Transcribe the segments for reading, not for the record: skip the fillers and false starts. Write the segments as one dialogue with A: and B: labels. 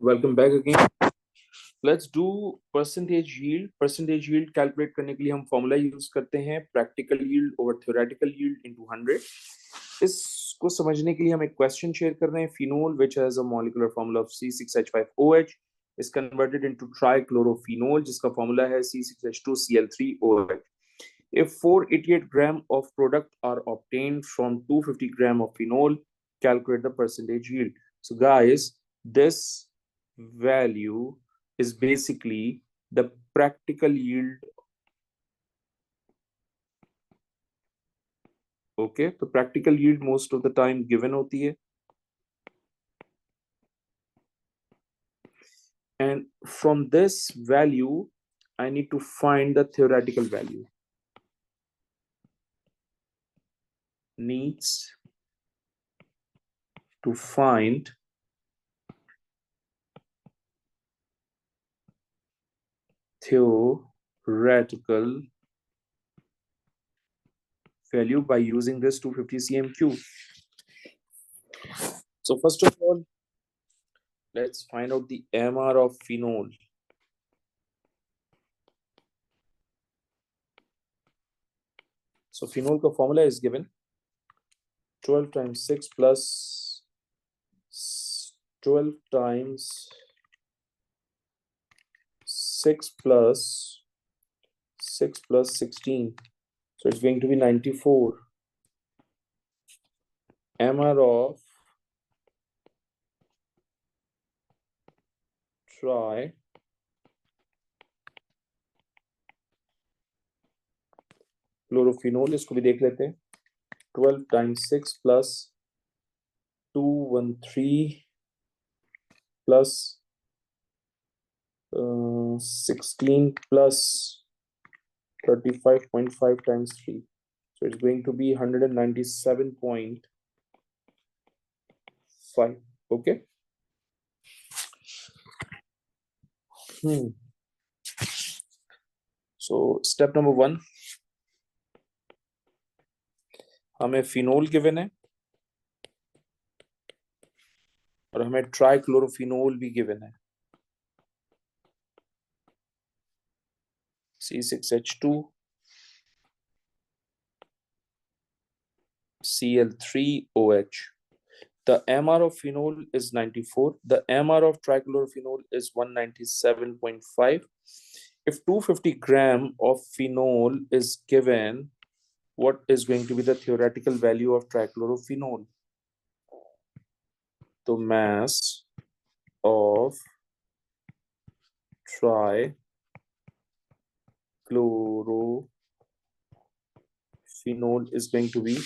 A: Welcome back again. Let's do percentage yield. Percentage yield calculate करने के लिए हम फॉर्मूला यूज करते हैं practical yield over theoretical yield into 100. इसको समझने के लिए हम एक क्वेश्चन शेयर कर रहे हैं. Phenol which has a molecular formula of C6H5OH is converted into trichlorophenol जिसका फॉर्मूला है C6H2Cl3OH. If 488 gram of product are obtained from 250 gram of phenol, calculate the percentage yield. So guys, this value is basically the practical yield. Okay, तो practical yield most of the time given होती है, and from this value I need to find the theoretical value. Needs to find theoretical value by using this 250 cm3. So first of all, let's find out the MR of phenol. So phenol का formula is given 12 times 6 plus 12 times 6 plus 6 plus 16. So it's going to be 94. MR of trichlorophenol, इसको भी देख लेते हैं. 12 times 6 plus 213 plus 16 plus 35.5 times 3. So it's going to be 197.5. Okay. So step number 1, हमें phenol given है और हमें ट्राइक्लोरोफिनोल भी गिवन है. C6H2 Cl3OH. The MR of phenol is 94. The MR of trichlorophenol is 197.5. If 250 gram of phenol is given, what is going to be the theoretical value of trichlorophenol? The mass of trichlorophenol is going to be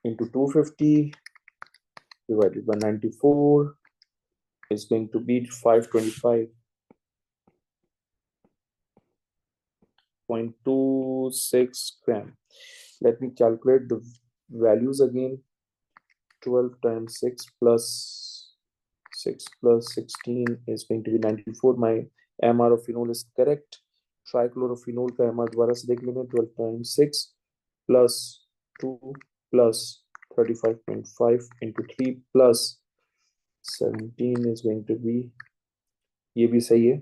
A: into 250 divided by 94 is going to be 525.26 gram. Let me calculate the values again. 12 times 6 plus 16 is going to be 94. My MR of phenol is correct. Trichlorophenol का MR दोबारा से देख लेंगे. 12 times 6 plus 2 plus 35.5 into 3 plus 17 is going to be, ये भी सही है,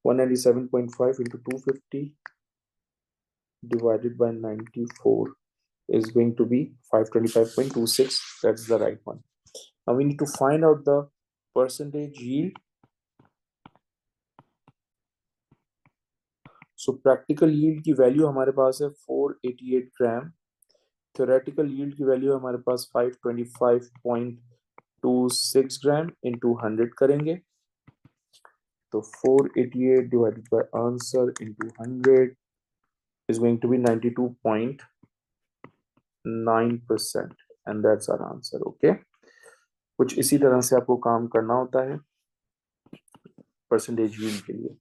A: 197.5 into 250 divided by 94 is going to be 525.26. That's the right one. Now we need to find out the percentage yield. So practical yield की value हमारे पास है 488 ग्राम. Theoretical yield की value हमारे पास 525.26 ग्राम into 100 करेंगे. तो 488 divided by answer into 100 is going to be 92.9%, and that's our answer. Okay, कुछ इसी तरह से आपको काम करना होता है परसेंटेज yield के लिए.